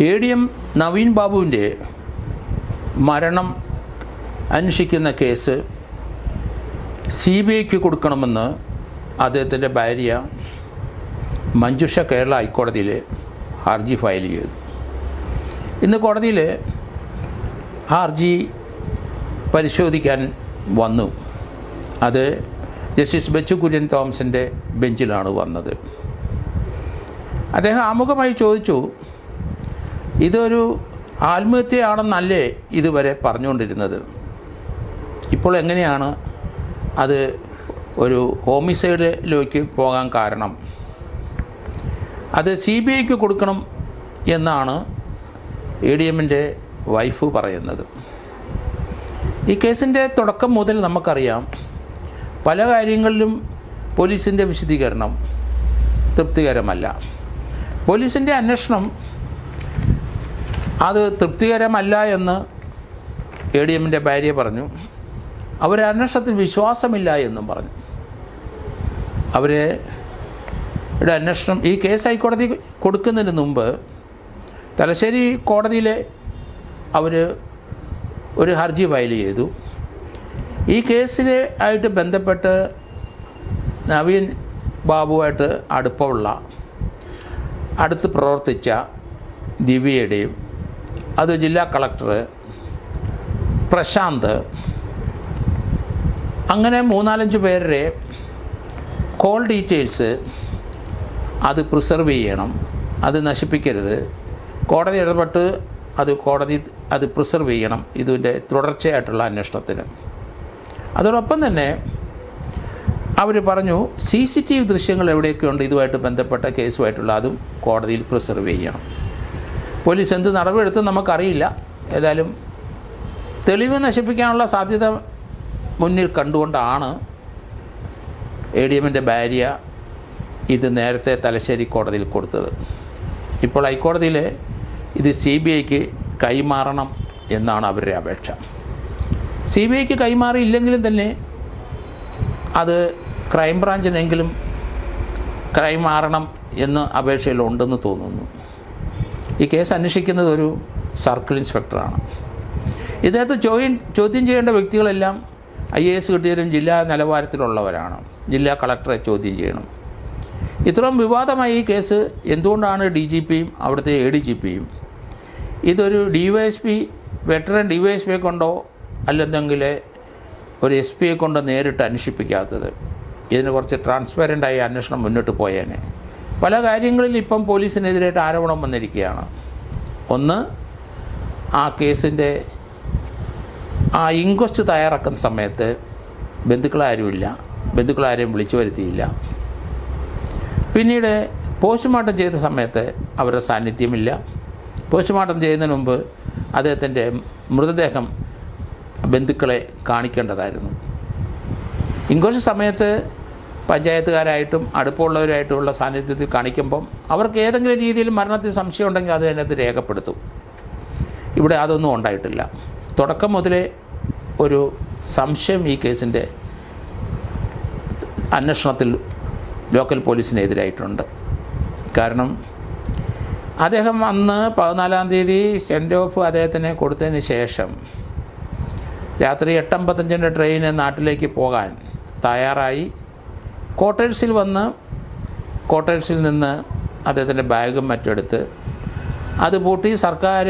ADM Naveen ബാബുവിൻ്റെ മരണം അന്വേഷിക്കുന്ന കേസ് CBIക്ക് കൊടുക്കണമെന്ന് അദ്ദേഹത്തിൻ്റെ ഭാര്യ മഞ്ജുഷ കേരള ഹൈക്കോടതിയിൽ ഹർജി ഫയൽ ചെയ്തു. ഇന്ന് കോടതിയിൽ ഹർജി പരിശോധിക്കാൻ വന്നു. അത് ജസ്റ്റിസ് ബെച്ചു കുര്യൻ തോമസിൻ്റെ ബെഞ്ചിലാണ് വന്നത്. അദ്ദേഹം ആമുഖമായി ചോദിച്ചു, ഇതൊരു ആത്മഹത്യയാണെന്നല്ലേ ഇതുവരെ പറഞ്ഞുകൊണ്ടിരുന്നത്, ഇപ്പോൾ എങ്ങനെയാണ് അത് ഒരു ഹോമിസൈഡിലേക്ക് പോകാൻ കാരണം? അത് CBIക്ക് കൊടുക്കണം എന്നാണ് ADMൻ്റെ വൈഫ് പറയുന്നത്. ഈ കേസിൻ്റെ തുടക്കം മുതൽ നമുക്കറിയാം, പല കാര്യങ്ങളിലും പോലീസിൻ്റെ വിശദീകരണം തൃപ്തികരമല്ല. പോലീസിൻ്റെ അന്വേഷണം അത് തൃപ്തികരമല്ല എന്ന് ADMൻ്റെ ഭാര്യ പറഞ്ഞു. അവരെ അന്വേഷണത്തിൽ വിശ്വാസമില്ല എന്നും പറഞ്ഞു. അവരുടെ അന്വേഷണം ഈ കേസ് ഹൈക്കോടതി കൊടുക്കുന്നതിന് മുമ്പ് തലശ്ശേരി കോടതിയിൽ അവർ ഒരു ഹർജി ഫയൽ ചെയ്തു. ഈ കേസിനെ ആയിട്ട് ബന്ധപ്പെട്ട് നവീൻ ബാബുവായിട്ട് അടുത്ത് പ്രവർത്തിച്ച ദിവ്യയുടെയും അത് ജില്ലാ കളക്ടർ പ്രശാന്ത്, അങ്ങനെ 3-4 പേരുടെ കോൾ ഡീറ്റെയിൽസ് അത് പ്രിസർവ് ചെയ്യണം, അത് നശിപ്പിക്കരുത്, കോടതി ഇടപെട്ട് കോടതി അത് പ്രിസർവ് ചെയ്യണം ഇതിൻ്റെ തുടർച്ചയായിട്ടുള്ള അന്വേഷണത്തിന്. അതോടൊപ്പം തന്നെ അവർ പറഞ്ഞു CCTV ദൃശ്യങ്ങൾ എവിടെയൊക്കെയുണ്ട് ഇതുമായിട്ട് ബന്ധപ്പെട്ട കേസുമായിട്ടുള്ള അതും കോടതിയിൽ പ്രിസർവ് ചെയ്യണം. പോലീസ് എന്ത് നടപടിയെടുത്തും നമുക്കറിയില്ല. ഏതായാലും തെളിവ് നശിപ്പിക്കാനുള്ള സാധ്യത മുന്നിൽ കണ്ടുകൊണ്ടാണ് ADMൻ്റെ ഭാര്യ ഇത് നേരത്തെ തലശ്ശേരി കോടതിയിൽ കൊടുത്തത്. ഇപ്പോൾ ഹൈക്കോടതിയിൽ ഇത് CBIക്ക് കൈമാറണം എന്നാണ് അവരുടെ അപേക്ഷ. CBIക്ക് കൈമാറിയില്ലെങ്കിലും തന്നെ അത് ക്രൈംബ്രാഞ്ചിനെങ്കിലും കൈമാറണം എന്ന് അപേക്ഷയിലുണ്ടെന്ന് തോന്നുന്നു. ഈ കേസ് അന്വേഷിക്കുന്നത് ഒരു സർക്കിൾ ഇൻസ്പെക്ടറാണ്. ഇദ്ദേഹത്തെ ചോദ്യം ചെയ്യേണ്ട വ്യക്തികളെല്ലാം IAS കിട്ടിയവരും ജില്ലാ നിലവാരത്തിലുള്ളവരാണ്. ജില്ലാ കളക്ടറെ ചോദ്യം ചെയ്യണം. ഇത്രയും വിവാദമായ ഈ കേസ് എന്തുകൊണ്ടാണ് DGPയും അവിടുത്തെ ADGPയും ഇതൊരു DYSP വെറ്ററൻ DYSPയെ കൊണ്ടോ അല്ലെന്നെങ്കിൽ ഒരു SPയെ കൊണ്ടോ നേരിട്ട് അന്വേഷിപ്പിക്കാത്തത്? ഇതിന് കുറച്ച് ട്രാൻസ്പെറൻ്റായി അന്വേഷണം മുന്നോട്ട് പോയേനെ. പല കാര്യങ്ങളിൽ ഇപ്പം പോലീസിനെതിരായിട്ട് ആരോപണം വന്നിരിക്കുകയാണ്. ഒന്ന്, ആ കേസിൻ്റെ ഇൻക്വസ്റ്റ് തയ്യാറാക്കുന്ന സമയത്ത് ബന്ധുക്കളാരെയും വിളിച്ചു വരുത്തിയില്ല. പിന്നീട് പോസ്റ്റ്മോർട്ടം ചെയ്ത സമയത്ത് അവരുടെ സാന്നിധ്യമില്ല. പോസ്റ്റ്മോർട്ടം ചെയ്യുന്നതിന് മുമ്പ് അദ്ദേഹത്തിൻ്റെ മൃതദേഹം ബന്ധുക്കളെ കാണിക്കേണ്ടതായിരുന്നു. ഇൻക്വസ്റ്റ് സമയത്ത് പഞ്ചായത്തുകാരായിട്ടും അടുപ്പമുള്ളവരായിട്ടുള്ള സാന്നിധ്യത്തിൽ കാണിക്കുമ്പം അവർക്ക് ഏതെങ്കിലും രീതിയിൽ മരണത്തിൽ സംശയം ഉണ്ടെങ്കിൽ അത് അതിനകത്ത് രേഖപ്പെടുത്തും. ഇവിടെ അതൊന്നും ഉണ്ടായിട്ടില്ല. തുടക്കം മുതലേ ഒരു സംശയം ഈ കേസിൻ്റെ അന്വേഷണത്തിൽ ലോക്കൽ പോലീസിനെതിരായിട്ടുണ്ട്. കാരണം അദ്ദേഹം അന്ന് 14-ാം തീയതി സെൻഡ് ഓഫ് അദ്ദേഹത്തിന് കൊടുത്തതിന് ശേഷം രാത്രി 8:55 ട്രെയിന് നാട്ടിലേക്ക് പോകാൻ തയ്യാറായി ക്വാർട്ടേഴ്സിൽ വന്ന് ക്വാർട്ടേഴ്സിൽ നിന്ന് അദ്ദേഹത്തിൻ്റെ ബാഗും മറ്റെടുത്ത് അത് പൂട്ടി സർക്കാർ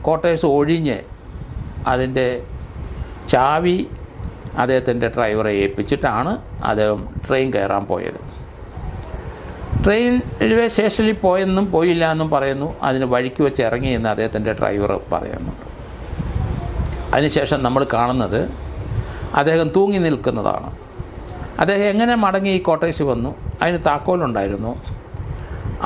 ക്വാർട്ടേഴ്സ് ഒഴിഞ്ഞ് അതിൻ്റെ ചാവി അദ്ദേഹത്തിൻ്റെ ഡ്രൈവറെ ഏൽപ്പിച്ചിട്ടാണ് അദ്ദേഹം ട്രെയിൻ കയറാൻ പോയത്. ട്രെയിൻ റെയിൽവേ സ്റ്റേഷനിൽ പോയെന്നും പോയില്ല എന്നും പറയുന്നു. അതിന് വഴിക്ക് വെച്ച് ഇറങ്ങിയെന്ന് അദ്ദേഹത്തിൻ്റെ ഡ്രൈവർ പറയുന്നുണ്ട്. അതിനുശേഷം നമ്മൾ കാണുന്നത് അദ്ദേഹം തൂങ്ങി നിൽക്കുന്നതാണ്. അദ്ദേഹം എങ്ങനെ മടങ്ങി ഈ കോട്ടേഴ്സിൽ വന്നു? അതിന് താക്കോലുണ്ടായിരുന്നു.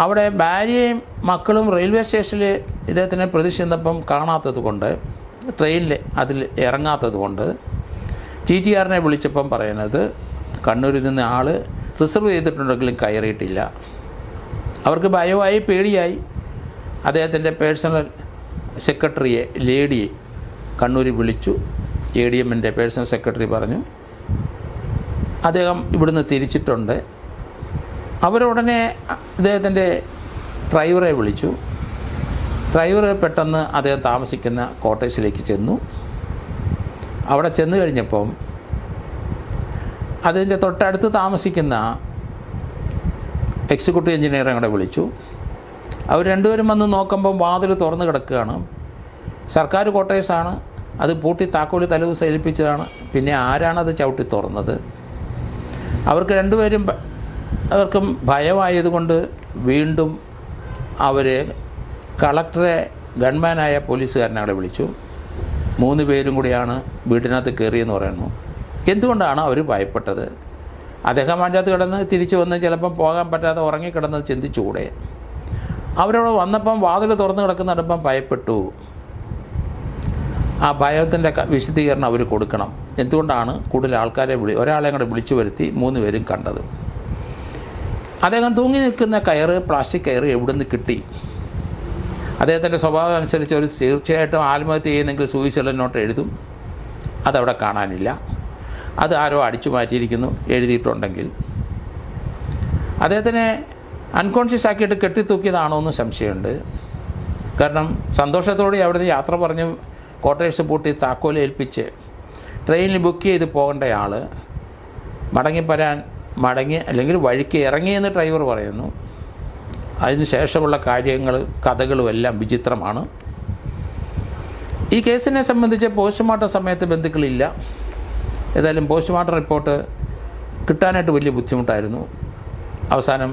അവിടെ ഭാര്യയും മക്കളും റെയിൽവേ സ്റ്റേഷനിൽ ഇദ്ദേഹത്തിനെ പ്രതീക്ഷിച്ചപ്പം കാണാത്തത് കൊണ്ട്, ട്രെയിനിൽ അതിൽ ഇറങ്ങാത്തത് കൊണ്ട് TTRനെ വിളിച്ചപ്പം പറയുന്നത് കണ്ണൂരിൽ നിന്ന് ആൾ റിസർവ് ചെയ്തിട്ടുണ്ടെങ്കിലും കയറിയിട്ടില്ല. അവർക്ക് ഭയമായി പേടിയായി. അദ്ദേഹത്തിൻ്റെ പേഴ്സണൽ സെക്രട്ടറിയെ ലേഡിയെ കണ്ണൂരിൽ വിളിച്ചു. ADMൻ്റെ പേഴ്സണൽ സെക്രട്ടറി പറഞ്ഞു അദ്ദേഹം ഇവിടുന്ന് തിരിച്ചിട്ടുണ്ട്. അവരുടനെ അദ്ദേഹത്തിൻ്റെ ഡ്രൈവറെ വിളിച്ചു. ഡ്രൈവർ പെട്ടെന്ന് അദ്ദേഹം താമസിക്കുന്ന ക്വാർട്ടേഴ്സിലേക്ക് ചെന്നു. അവിടെ ചെന്ന് കഴിഞ്ഞപ്പം അതിൻ്റെ തൊട്ടടുത്ത് താമസിക്കുന്ന എക്സിക്യൂട്ടീവ് എഞ്ചിനീയറെ കൂടെ വിളിച്ചു. അവർ രണ്ടുപേരും വന്ന് നോക്കുമ്പം വാതിൽ തുറന്ന് കിടക്കുകയാണ്. സർക്കാർ ക്വാർട്ടേഴ്സാണ്, അത് പൂട്ടി താക്കോല് തലേദിവസം ഏൽപ്പിച്ചതാണ്. പിന്നെ ആരാണത് ചവിട്ടി തുറന്നത്? അവർക്ക് രണ്ടുപേരും അവർക്കും ഭയമായതുകൊണ്ട് വീണ്ടും അവർ കളക്ടറെ ഗൺമാനായ പോലീസുകാരനെ അവിടെ വിളിച്ചു. 3 പേരും കൂടിയാണ് വീട്ടിനകത്ത് കയറിയെന്ന് പറയുന്നു. എന്തുകൊണ്ടാണ് അവർ ഭയപ്പെട്ടത്? അദ്ദേഹം അതിനകത്ത് കിടന്ന് തിരിച്ചു വന്ന് ചിലപ്പം പോകാൻ പറ്റാതെ ഉറങ്ങിക്കിടന്ന് ചിന്തിച്ചുകൂടെ? അവരവിടെ വന്നപ്പം വാതിൽ തുറന്ന് കിടക്കുന്നിടപ്പം ഭയപ്പെട്ടു. ആ ഭയത്തിൻ്റെ വിശദീകരണം അവർ കൊടുക്കണം. എന്തുകൊണ്ടാണ് കൂടുതൽ ആൾക്കാരെ ഒരാളെ കൂടെ വിളിച്ചു വരുത്തി 3 പേരും കണ്ടത്? അദ്ദേഹം തൂങ്ങി നിൽക്കുന്ന കയറ്, പ്ലാസ്റ്റിക് കയറ് എവിടെ നിന്ന് കിട്ടി? അദ്ദേഹത്തിൻ്റെ സ്വഭാവം അനുസരിച്ച് ഒരു തീർച്ചയായിട്ടും ആത്മഹത്യ ചെയ്യുന്നെങ്കിൽ സൂയിസൈഡ് നോട്ട് എഴുതും. അതവിടെ കാണാനില്ല. അത് ആരോ അടിച്ചു മാറ്റിയിരിക്കുന്നു എഴുതിയിട്ടുണ്ടെങ്കിൽ. അദ്ദേഹത്തിനെ അൺകോൺഷ്യസ് ആക്കിയിട്ട് കെട്ടിത്തൂക്കിയതാണോ എന്ന് സംശയമുണ്ട്. കാരണം സന്തോഷത്തോടെ അവിടുന്ന് യാത്ര പറഞ്ഞ് ക്വാർട്ടേഴ്സ് പൂട്ടി താക്കോൽ ഏൽപ്പിച്ച് ട്രെയിനിൽ ബുക്ക് ചെയ്ത് പോകേണ്ടയാൾ മടങ്ങി അല്ലെങ്കിൽ വഴിക്ക് ഇറങ്ങിയെന്ന് ഡ്രൈവർ പറയുന്നു. അതിന് ശേഷമുള്ള കഥകളും എല്ലാം വിചിത്രമാണ്. ഈ കേസിനെ സംബന്ധിച്ച് പോസ്റ്റ്മോർട്ടം സമയത്ത് ബന്ധുക്കളില്ല. ഏതായാലും പോസ്റ്റ്മോർട്ടം റിപ്പോർട്ട് കിട്ടാനായിട്ട് വലിയ ബുദ്ധിമുട്ടായിരുന്നു. അവസാനം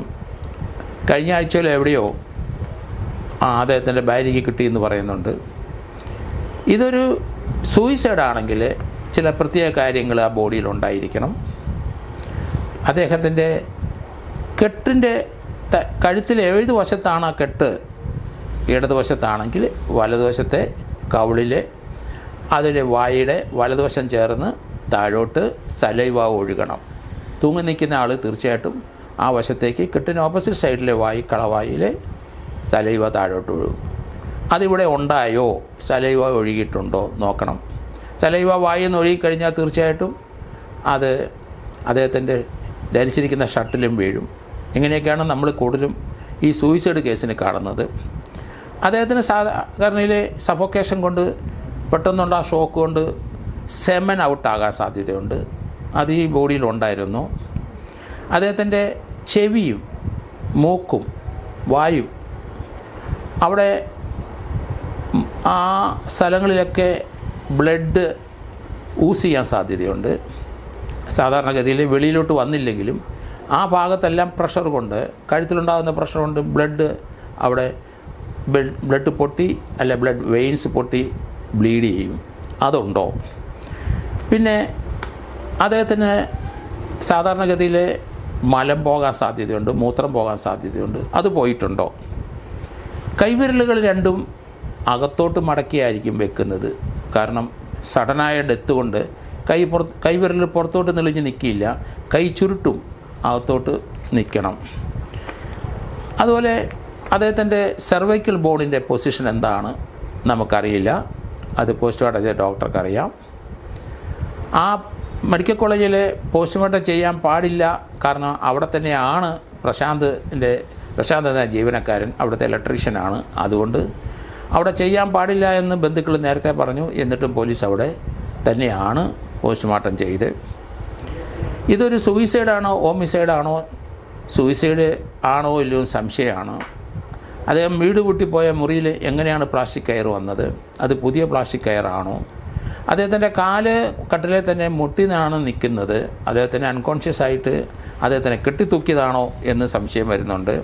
കഴിഞ്ഞ ആഴ്ചയിലോ എവിടെയോ അദ്ദേഹത്തിൻ്റെ ഭാര്യയ്ക്ക് കിട്ടിയെന്ന് പറയുന്നുണ്ട്. ഇതൊരു സൂയിസൈഡാണെങ്കിൽ ചില പ്രത്യേക കാര്യങ്ങൾ ആ ബോഡിയിൽ ഉണ്ടായിരിക്കണം. അദ്ദേഹത്തിൻ്റെ കെട്ടിൻ്റെ കഴുത്തിൽ ഏത് വശത്താണ് ആ കെട്ട്? ഇടതുവശത്താണെങ്കിൽ വലതുവശത്തെ കവിളിലെ അതിലെ വായുടെ വലതുവശം ചേർന്ന് താഴോട്ട് സലൈവ ഒഴുകണം. തൂങ്ങി നിൽക്കുന്ന ആൾ തീർച്ചയായിട്ടും ആ വശത്തേക്ക് കെട്ടിന് ഓപ്പോസിറ്റ് സൈഡിലെ കളവായിലെ സലൈവ താഴോട്ട് ഒഴുകും. അതിവിടെ ഉണ്ടായോ? സലൈവ ഒഴുകിയിട്ടുണ്ടോ നോക്കണം. സലൈവ വായിൽ നിന്ന് ഒഴുകിക്കഴിഞ്ഞാൽ തീർച്ചയായിട്ടും അത് അദ്ദേഹത്തിൻ്റെ ധരിച്ചിരിക്കുന്ന ഷർട്ടിലും വീഴും. ഇങ്ങനെയൊക്കെയാണ് നമ്മൾ കൂടുതലും ഈ സൂയിസൈഡ് കേസിന് കാണുന്നത്. അദ്ദേഹത്തിന് സാധാരണയിലെ സഫോക്കേഷൻ കൊണ്ട് പെട്ടെന്നുള്ള ആ ഷോക്ക് കൊണ്ട് സെമൻ ഔട്ടാകാൻ സാധ്യതയുണ്ട്. അത് ഈ ബോഡിയിലുണ്ടായിരുന്നു. അദ്ദേഹത്തിൻ്റെ ചെവിയും മൂക്കും വായും അവിടെ ആ സ്ഥലങ്ങളിലൊക്കെ ബ്ലഡ് ഊസ് ചെയ്യാൻ സാധ്യതയുണ്ട്. സാധാരണഗതിയിൽ വെളിയിലോട്ട് വന്നില്ലെങ്കിലും ആ ഭാഗത്തെല്ലാം പ്രഷർ കൊണ്ട്, കഴുത്തിലുണ്ടാകുന്ന പ്രഷർ കൊണ്ട് അവിടെ ബ്ലഡ് പൊട്ടി അല്ല ബ്ലഡ് വെയിൻസ് പൊട്ടി ബ്ലീഡ് ചെയ്യും. അതുണ്ടോ? പിന്നെ അദ്ദേഹത്തിന് സാധാരണഗതിയിൽ മലം പോകാൻ സാധ്യതയുണ്ട്, മൂത്രം പോകാൻ സാധ്യതയുണ്ട്. അത് പോയിട്ടുണ്ടോ? കൈവിരലുകൾ രണ്ടും അകത്തോട്ട് മടക്കിയായിരിക്കും വെക്കുന്നത്. കാരണം സഡനായ ഡെത്ത് കൊണ്ട് കൈവിരൽ പുറത്തോട്ട് നെളിഞ്ഞ് നിൽക്കില്ല, കൈ ചുരുട്ടും അകത്തോട്ട് നിൽക്കണം. അതുപോലെ അദ്ദേഹത്തിൻ്റെ സെർവൈക്കൽ ബോണിൻ്റെ പൊസിഷൻ എന്താണ് നമുക്കറിയില്ല. അത് പോസ്റ്റ്മോർട്ടം ചെയ്ത ഡോക്ടർക്കറിയാം. ആ മെഡിക്കൽ കോളേജിൽ പോസ്റ്റ്മോർട്ടം ചെയ്യാൻ പാടില്ല. കാരണം അവിടെ തന്നെയാണ് പ്രശാന്ത് എന്ന ജീവനക്കാരൻ, അവിടുത്തെ ഇലക്ട്രീഷ്യനാണ്. അതുകൊണ്ട് അവിടെ ചെയ്യാൻ പാടില്ല എന്ന് ബന്ധുക്കൾ നേരത്തെ പറഞ്ഞു. എന്നിട്ടും പോലീസ് അവിടെ തന്നെയാണ് പോസ്റ്റ്മോർട്ടം ചെയ്ത്. ഇതൊരു സൂയിസൈഡാണോ ഹോമിസൈഡാണോ, സൂയിസൈഡ് ആണോ ഇല്ലയോ സംശയമാണ്. അദ്ദേഹം വീട് കൂട്ടിപ്പോയ മുറിയിൽ എങ്ങനെയാണ് പ്ലാസ്റ്റിക് കയർ വന്നത്? അത് പുതിയ പ്ലാസ്റ്റിക് കയറാണോ? അദ്ദേഹത്തിൻ്റെ കാല് കട്ടിലെ തന്നെ മുട്ടിനാണ് നിൽക്കുന്നത്. അദ്ദേഹത്തിന് അൺകോൺഷ്യസ് ആയിട്ട് അദ്ദേഹത്തിനെ കെട്ടിത്തൂക്കിയതാണോ എന്ന് സംശയം വരുന്നുണ്ട്.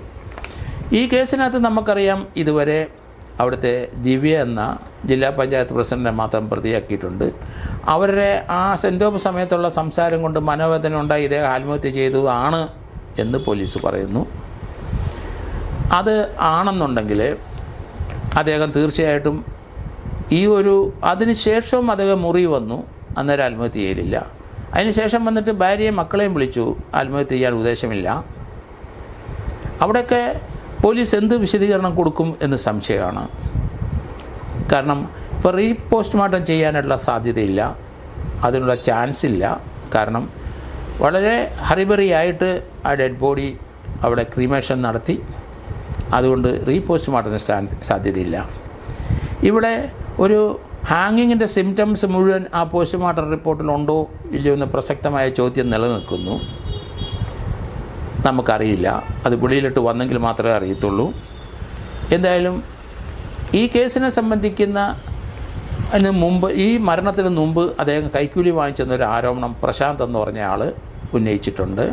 ഈ കേസിനകത്ത് നമുക്കറിയാം ഇതുവരെ അവിടുത്തെ ദിവ്യ എന്ന ജില്ലാ പഞ്ചായത്ത് പ്രസിഡൻറ്റിനെ മാത്രം പ്രതിയാക്കിയിട്ടുണ്ട്. അവരുടെ ആ സെൻഡ് ഓഫ് സമയത്തുള്ള സംസാരം കൊണ്ട് മനോവേദന ഉണ്ടായി ഇദ്ദേഹം ആത്മഹത്യ ചെയ്തതാണ് എന്ന് പോലീസ് പറയുന്നു. അത് ആണെന്നുണ്ടെങ്കിൽ അദ്ദേഹം തീർച്ചയായിട്ടും അതിനുശേഷവും അദ്ദേഹം മുറി വന്നു, അന്നേരം ആത്മഹത്യ ചെയ്തില്ല. അതിനുശേഷം വന്നിട്ട് ഭാര്യയും മക്കളെയും വിളിച്ചു, ആത്മഹത്യ ചെയ്യാൻ ഉദ്ദേശമില്ല. അവിടെയൊക്കെ പോലീസ് എന്ത് വിശദീകരണം കൊടുക്കും എന്ന് സംശയമാണ്. കാരണം ഇപ്പോൾ പോസ്റ്റ്മോർട്ടം ചെയ്യാനുള്ള സാധ്യതയില്ല, അതിനുള്ള ചാൻസ് ഇല്ല. കാരണം വളരെ ഹറിബറിയായിട്ട് ആ ഡെഡ് ബോഡി അവിടെ ക്രീമേഷൻ നടത്തി. അതുകൊണ്ട് പോസ്റ്റ്മോർട്ടത്തിന് സാധ്യതയില്ല. ഇവിടെ ഒരു ഹാങ്ങിങ്ങിൻ്റെ സിംറ്റംസ് മുഴുവൻ ആ പോസ്റ്റ്മോർട്ടം റിപ്പോർട്ടിലുണ്ടോ ഇല്ലയോ എന്ന് പ്രസക്തമായ ചോദ്യം നിലനിൽക്കുന്നു. നമുക്കറിയില്ല, അത് വെളിയിലിട്ട് വന്നെങ്കിൽ മാത്രമേ അറിയത്തുള്ളൂ. എന്തായാലും ഈ കേസിനെ സംബന്ധിക്കുന്ന മുമ്പ്, ഈ മരണത്തിന് മുമ്പ് അദ്ദേഹം കൈക്കൂലി വാങ്ങിച്ചെന്നൊരു ആരോപണം പ്രശാന്ത് എന്ന് പറഞ്ഞ ആൾ ഉന്നയിച്ചിട്ടുണ്ട്.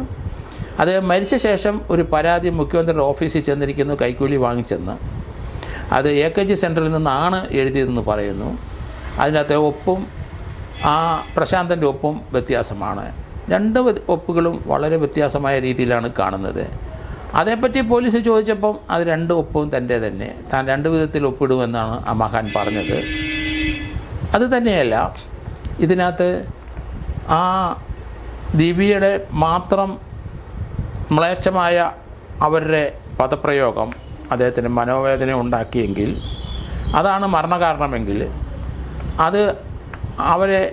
അദ്ദേഹം മരിച്ച ശേഷം ഒരു പരാതി മുഖ്യമന്ത്രിയുടെ ഓഫീസിൽ ചെന്നിരിക്കുന്നു കൈക്കൂലി വാങ്ങിച്ചെന്ന്. അത് AKG സെൻറ്ററിൽ നിന്നാണ് എഴുതിയതെന്ന് പറയുന്നു. അതിനകത്തെ ഒപ്പും ആ പ്രശാന്തൻ്റെ ഒപ്പും വ്യത്യാസമാണ്. രണ്ട് ഒപ്പുകളും വളരെ വ്യത്യാസമായ രീതിയിലാണ് കാണുന്നത്. അതേപ്പറ്റി പോലീസ് ചോദിച്ചപ്പം അത് രണ്ട് ഒപ്പും തൻ്റെ തന്നെ, താൻ രണ്ട് വിധത്തിൽ ഒപ്പിടുമെന്നാണ് ആ മഹാൻ പറഞ്ഞത്. അത് തന്നെയല്ല, ഇതിനകത്ത് ആ ദിവ്യയുടെ മാത്രം മ്ലേച്ഛമായ അവരുടെ പദപ്രയോഗം അദ്ദേഹത്തിന് മനോവേദന ഉണ്ടാക്കിയെങ്കിൽ, അതാണ് മരണകാരണമെങ്കിൽ, അത് അവരെ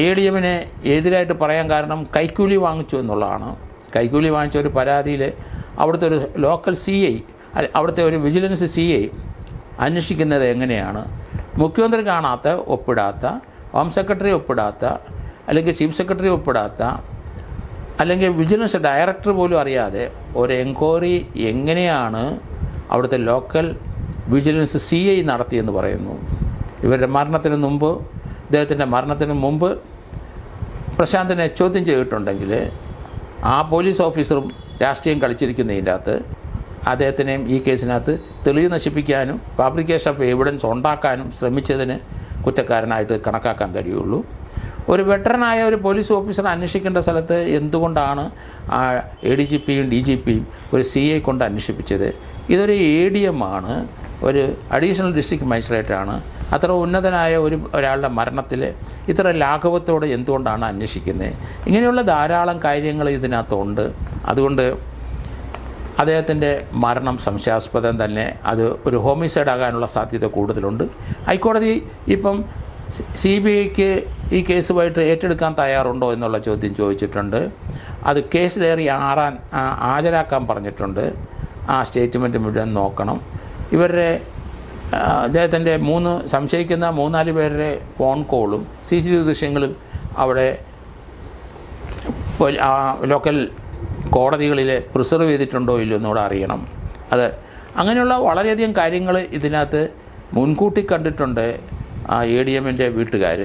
ADMനെ എതിരായിട്ട് പറയാൻ കാരണം കൈക്കൂലി വാങ്ങിച്ചു എന്നുള്ളതാണ്. കൈക്കൂലി വാങ്ങിച്ച ഒരു പരാതിയിൽ അവിടുത്തെ ഒരു ലോക്കൽ CI, അവിടുത്തെ ഒരു വിജിലൻസ് CI അന്വേഷിക്കുന്നത് എങ്ങനെയാണ്? മുഖ്യമന്ത്രി കാണാത്ത, ഒപ്പിടാത്ത, ഹോം സെക്രട്ടറി ഒപ്പിടാത്ത, അല്ലെങ്കിൽ ചീഫ് സെക്രട്ടറി ഒപ്പിടാത്ത, അല്ലെങ്കിൽ വിജിലൻസ് ഡയറക്ടർ പോലും അറിയാതെ ഒരു എൻക്വയറി എങ്ങനെയാണ് അവിടുത്തെ ലോക്കൽ വിജിലൻസ് CI നടത്തിയെന്ന് പറയുന്നു. ഇവരുടെ മരണത്തിന് മുമ്പ്, ഇദ്ദേഹത്തിൻ്റെ മരണത്തിന് മുമ്പ് പ്രശാന്തിനെ ചോദ്യം ചെയ്തിട്ടുണ്ടെങ്കിൽ ആ പോലീസ് ഓഫീസറും രാഷ്ട്രീയം കളിച്ചിരിക്കുന്നതിൻ്റെ അകത്ത് അദ്ദേഹത്തിനെയും ഈ കേസിനകത്ത് തെളിവ് നശിപ്പിക്കാനും ഫാബ്രിക്കേഷൻ ഓഫ് എവിഡൻസ് ഉണ്ടാക്കാനും ശ്രമിച്ചതിന് കുറ്റക്കാരനായിട്ട് കണക്കാക്കാൻ കഴിയുള്ളൂ. ഒരു വെറ്ററനായ ഒരു പോലീസ് ഓഫീസർ അന്വേഷിക്കേണ്ട സ്ഥലത്ത് എന്തുകൊണ്ടാണ് ADGPയും DGPയും ഒരു CI കൊണ്ട് അന്വേഷിപ്പിച്ചത്? ഇതൊരു ADM ആണ്, ഒരു അഡീഷണൽ ഡിസ്ട്രിക്ട് മജിസ്ട്രേറ്റാണ്. അത്ര ഉന്നതനായ ഒരാളുടെ മരണത്തിൽ ഇത്ര ലാഘവത്തോടെ എന്തുകൊണ്ടാണ് അന്വേഷിക്കുന്നത്? ഇങ്ങനെയുള്ള ധാരാളം കാര്യങ്ങൾ ഇതിനകത്തുണ്ട്. അതുകൊണ്ട് അദ്ദേഹത്തിൻ്റെ മരണം സംശയാസ്പദം തന്നെ. അത് ഒരു ഹോമിസൈഡ് ആകാനുള്ള സാധ്യത കൂടുതലുണ്ട്. ഹൈക്കോടതി ഇപ്പം CBIക്ക് ഈ കേസുമായിട്ട് ഏറ്റെടുക്കാൻ തയ്യാറുണ്ടോ എന്നുള്ള ചോദ്യം ചോദിച്ചിട്ടുണ്ട്. അത് കേസിലേറി ഹാജരാക്കാൻ പറഞ്ഞിട്ടുണ്ട്. ആ സ്റ്റേറ്റ്മെൻറ്റ് മുഴുവൻ നോക്കണം. ഇവരുടെ അദ്ദേഹത്തിൻ്റെ സംശയിക്കുന്ന 3-4 പേരുടെ ഫോൺ കോളും CCTV ദൃശ്യങ്ങളും അവിടെ ലോക്കൽ കോടതികളിൽ പ്രിസർവ് ചെയ്തിട്ടുണ്ടോ ഇല്ലയോ എന്നൂടെ അറിയണം. അത് അങ്ങനെയുള്ള വളരെയധികം കാര്യങ്ങൾ ഇതിനകത്ത് മുൻകൂട്ടി കണ്ടിട്ടുണ്ട് ADMൻ്റെ വീട്ടുകാർ.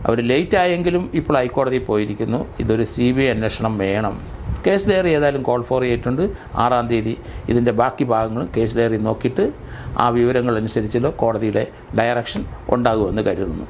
അവർ ലേറ്റ് ആയെങ്കിലും ഇപ്പോൾ ഹൈക്കോടതിയിൽ പോയിരിക്കുന്നു. ഇതൊരു CBI അന്വേഷണം വേണം. കേസ് ഡയറി ഏതായാലും കോൾ ഫോർ ചെയ്തിട്ടുണ്ട്. 6-ാം തീയതി ഇതിൻ്റെ ബാക്കി ഭാഗങ്ങളും കേസ് ഡയറി നോക്കിയിട്ട് ആ വിവരങ്ങൾ അനുസരിച്ചുള്ള കോടതിയുടെ ഡയറക്ഷൻ ഉണ്ടാകുമെന്ന് കരുതുന്നു.